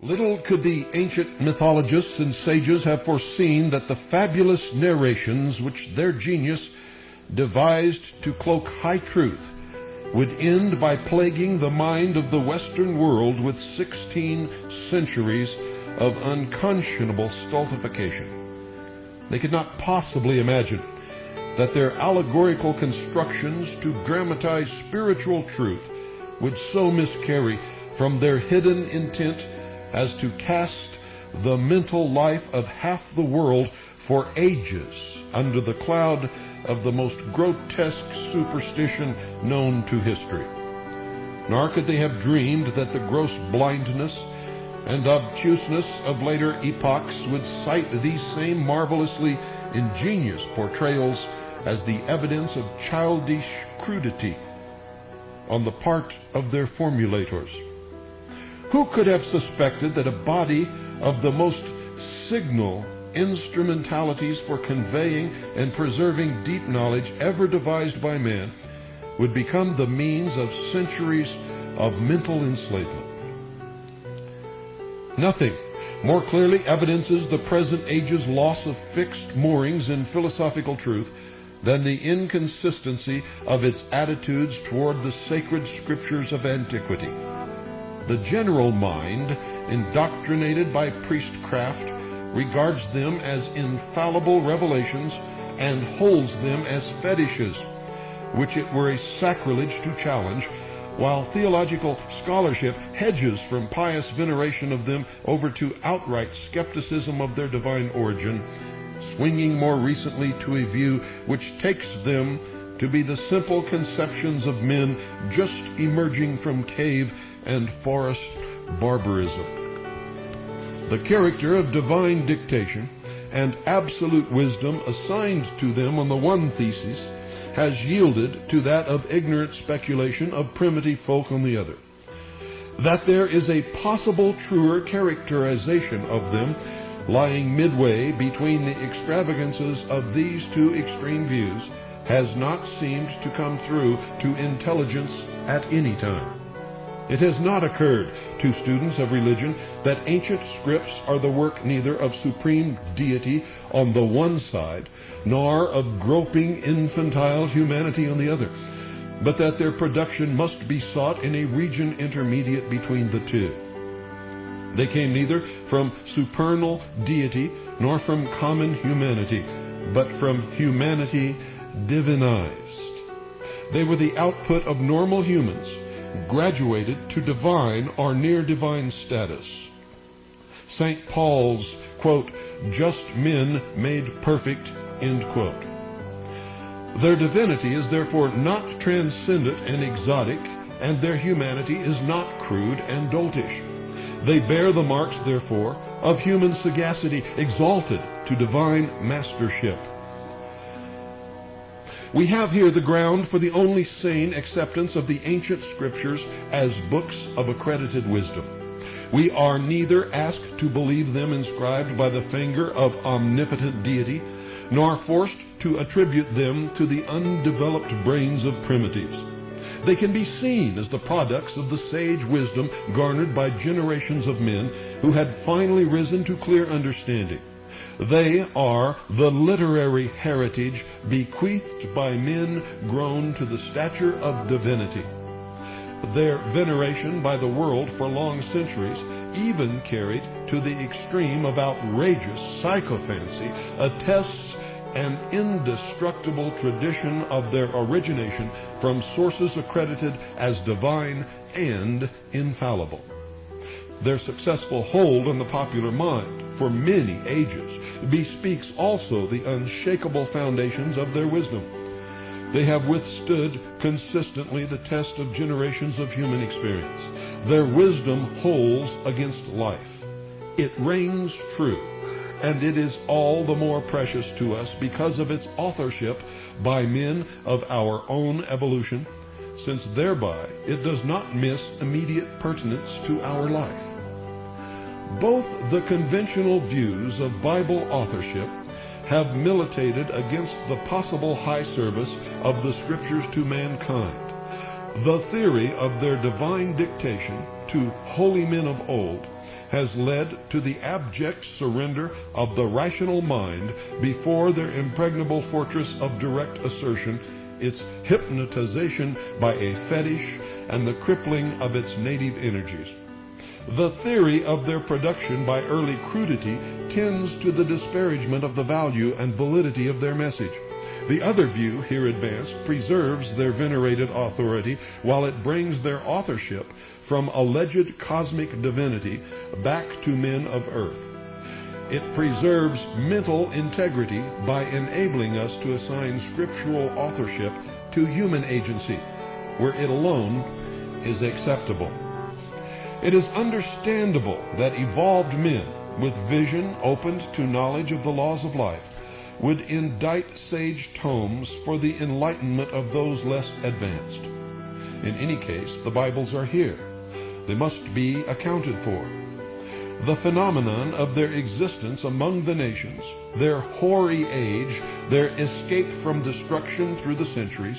Little could the ancient mythologists and sages have foreseen that the fabulous narrations which their genius devised to cloak high truth would end by plaguing the mind of the Western world with 16 centuries of unconscionable stultification. They could not possibly imagine that their allegorical constructions to dramatize spiritual truth would so miscarry from their hidden intent as to cast the mental life of half the world for ages under the cloud of the most grotesque superstition known to history. Nor could they have dreamed that the gross blindness and obtuseness of later epochs would cite these same marvelously ingenious portrayals as the evidence of childish crudity on the part of their formulators. Who could have suspected that a body of the most signal instrumentalities for conveying and preserving deep knowledge ever devised by man would become the means of centuries of mental enslavement? Nothing more clearly evidences the present age's loss of fixed moorings in philosophical truth than the inconsistency of its attitudes toward the sacred scriptures of antiquity. The general mind, indoctrinated by priestcraft, regards them as infallible revelations and holds them as fetishes, which it were a sacrilege to challenge, while theological scholarship hedges from pious veneration of them over to outright skepticism of their divine origin, swinging more recently to a view which takes them to be the simple conceptions of men just emerging from cave and forest barbarism. The character of divine dictation and absolute wisdom assigned to them on the one thesis has yielded to that of ignorant speculation of primitive folk on the other. That there is a possible truer characterization of them lying midway between the extravagances of these two extreme views has not seemed to come through to intelligence at any time. It has not occurred to students of religion that ancient scripts are the work neither of supreme deity on the one side, nor of groping infantile humanity on the other, but that their production must be sought in a region intermediate between the two. They came neither from supernal deity nor from common humanity, but from humanity divinized. They were the output of normal humans, graduated to divine or near divine status. St. Paul's, quote, just men made perfect, end quote. Their divinity is therefore not transcendent and exotic, and their humanity is not crude and doltish. They bear the marks, therefore, of human sagacity exalted to divine mastership. We have here the ground for the only sane acceptance of the ancient scriptures as books of accredited wisdom. We are neither asked to believe them inscribed by the finger of omnipotent deity, nor forced to attribute them to the undeveloped brains of primitives. They can be seen as the products of the sage wisdom garnered by generations of men who had finally risen to clear understanding. They are the literary heritage bequeathed by men grown to the stature of divinity. Their veneration by the world for long centuries, even carried to the extreme of outrageous sycophancy, attests an indestructible tradition of their origination from sources accredited as divine and infallible. Their successful hold on the popular mind for many ages bespeaks also the unshakable foundations of their wisdom. They have withstood consistently the test of generations of human experience. Their wisdom holds against life. It reigns true, and it is all the more precious to us because of its authorship by men of our own evolution, since thereby it does not miss immediate pertinence to our life. Both the conventional views of Bible authorship have militated against the possible high service of the Scriptures to mankind. The theory of their divine dictation to holy men of old has led to the abject surrender of the rational mind before their impregnable fortress of direct assertion, its hypnotization by a fetish, and the crippling of its native energies. The theory of their production by early crudity tends to the disparagement of the value and validity of their message. The other view here advanced preserves their venerated authority, while it brings their authorship from alleged cosmic divinity back to men of earth. It preserves mental integrity by enabling us to assign scriptural authorship to human agency, where it alone is acceptable. It is understandable that evolved men with vision opened to knowledge of the laws of life would indite sage tomes for the enlightenment of those less advanced. In any case, the Bibles are here. They must be accounted for. The phenomenon of their existence among the nations, their hoary age, their escape from destruction through the centuries,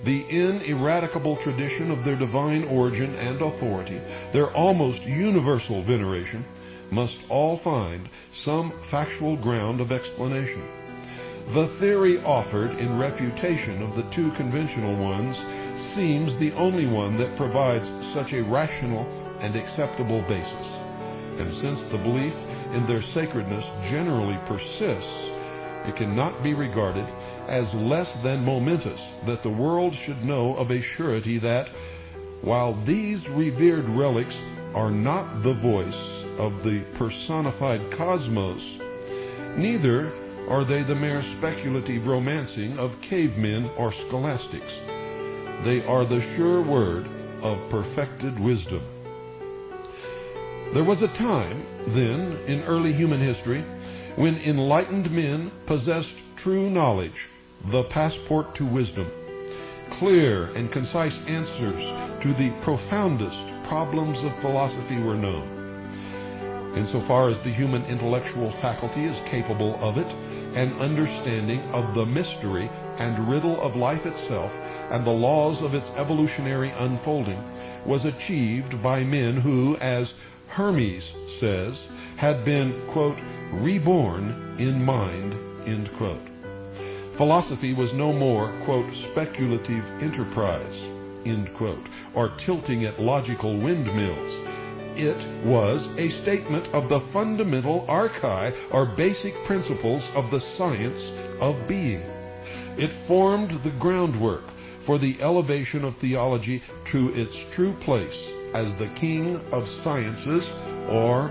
the ineradicable tradition of their divine origin and authority, their almost universal veneration, must all find some factual ground of explanation. The theory offered in refutation of the two conventional ones seems the only one that provides such a rational and acceptable basis. And since the belief in their sacredness generally persists, it cannot be regarded as less than momentous that the world should know of a surety that, while these revered relics are not the voice of the personified cosmos, neither are they the mere speculative romancing of cavemen or scholastics. They are the sure word of perfected wisdom. There was a time, then, in early human history, when enlightened men possessed true knowledge, the passport to wisdom. Clear and concise answers to the profoundest problems of philosophy were known. Insofar as the human intellectual faculty is capable of it, an understanding of the mystery and riddle of life itself and the laws of its evolutionary unfolding was achieved by men who, as Hermes says, had been, quote, reborn in mind, end quote. Philosophy was no more, quote, speculative enterprise, end quote, or tilting at logical windmills. It was a statement of the fundamental archai, or basic principles of the science of being. It formed the groundwork for the elevation of theology to its true place as the king of sciences, or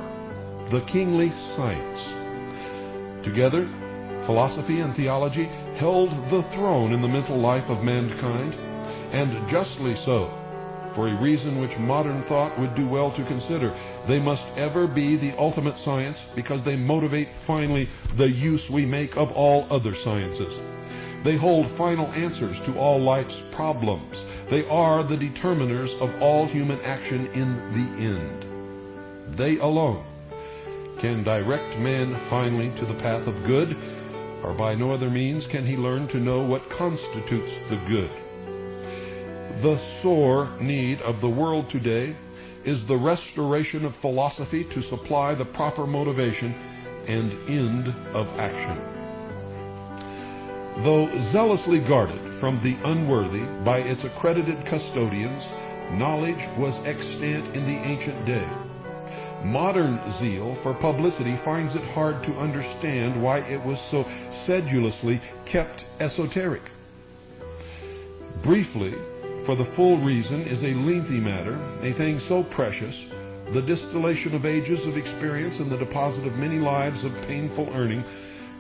the kingly science. Together, philosophy and theology held the throne in the mental life of mankind, and justly so, for a reason which modern thought would do well to consider. They must ever be the ultimate science because they motivate finally the use we make of all other sciences. They hold final answers to all life's problems. They are the determiners of all human action in the end. They alone can direct man finally to the path of good, or by no other means can he learn to know what constitutes the good. The sore need of the world today is the restoration of philosophy to supply the proper motivation and end of action. Though zealously guarded from the unworthy by its accredited custodians, knowledge was extant in the ancient day. Modern zeal for publicity finds it hard to understand why it was so sedulously kept esoteric. Briefly, for the full reason is a lengthy matter, a thing so precious, the distillation of ages of experience and the deposit of many lives of painful earning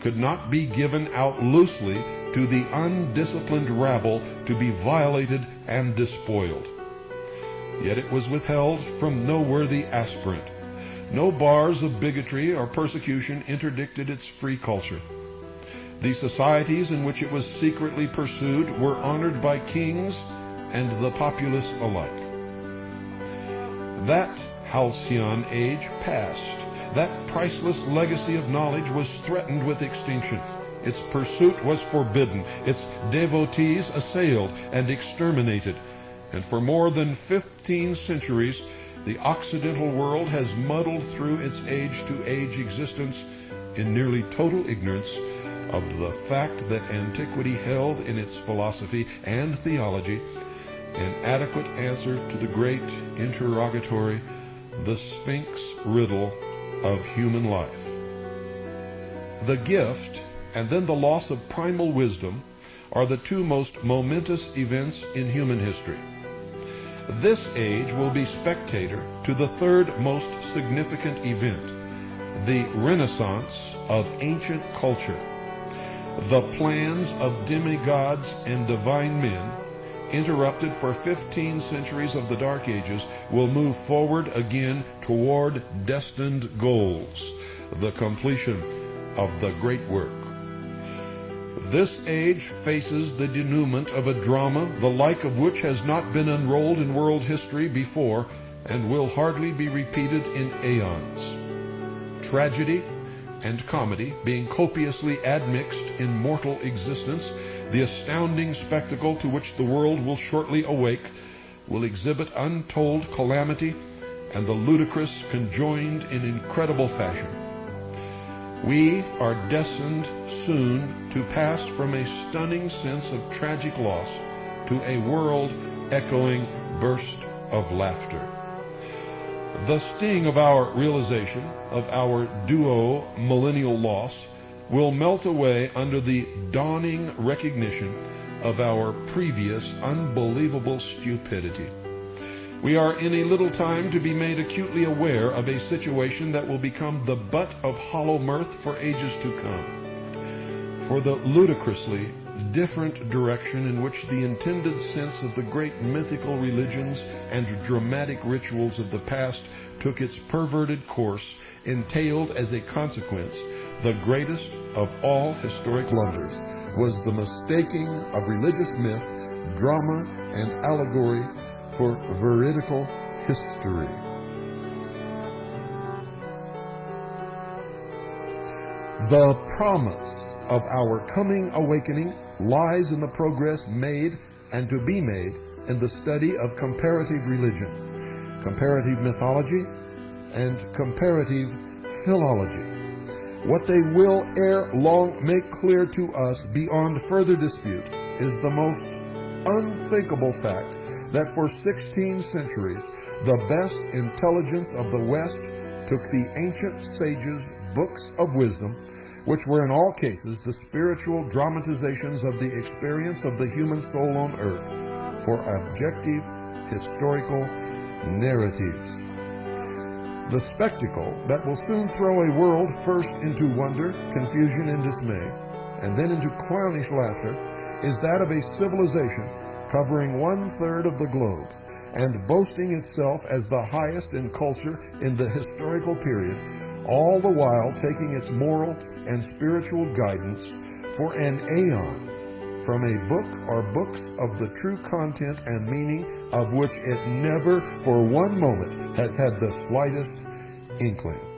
could not be given out loosely to the undisciplined rabble to be violated and despoiled. Yet it was withheld from no worthy aspirant. No bars of bigotry or persecution interdicted its free culture. The societies in which it was secretly pursued were honored by kings and the populace alike. That halcyon age passed. That priceless legacy of knowledge was threatened with extinction. Its pursuit was forbidden. Its devotees assailed and exterminated. And for more than 15 centuries, the Occidental world has muddled through its age-to-age existence in nearly total ignorance of the fact that antiquity held in its philosophy and theology an adequate answer to the great interrogatory, the Sphinx riddle of human life. The gift and then the loss of primal wisdom are the two most momentous events in human history. This age will be spectator to the third most significant event, the renaissance of ancient culture. The plans of demigods and divine men, interrupted for 15 centuries of the Dark Ages, will move forward again toward destined goals, the completion of the great work. This age faces the denouement of a drama the like of which has not been unrolled in world history before and will hardly be repeated in aeons. Tragedy and comedy being copiously admixed in mortal existence, the astounding spectacle to which the world will shortly awake will exhibit untold calamity and the ludicrous conjoined in incredible fashion. We are destined soon to pass from a stunning sense of tragic loss to a world-echoing burst of laughter. The sting of our realization of our duo-millennial loss will melt away under the dawning recognition of our previous unbelievable stupidity. We are in a little time to be made acutely aware of a situation that will become the butt of hollow mirth for ages to come. For the ludicrously different direction in which the intended sense of the great mythical religions and dramatic rituals of the past took its perverted course entailed as a consequence the greatest of all historic blunders was the mistaking of religious myth, drama, and allegory for veridical history. The promise of our coming awakening lies in the progress made and to be made in the study of comparative religion, comparative mythology, and comparative philology. What they will ere long make clear to us beyond further dispute is the most unthinkable fact that for 16 centuries the best intelligence of the West took the ancient sages' books of wisdom, which were in all cases the spiritual dramatizations of the experience of the human soul on earth, for objective historical narratives. The spectacle that will soon throw a world first into wonder, confusion, and dismay, and then into clownish laughter, is that of a civilization covering 1/3 of the globe and boasting itself as the highest in culture in the historical period, all the while taking its moral and spiritual guidance for an aeon from a book or books of the true content and meaning of which it never for one moment has had the slightest inkling.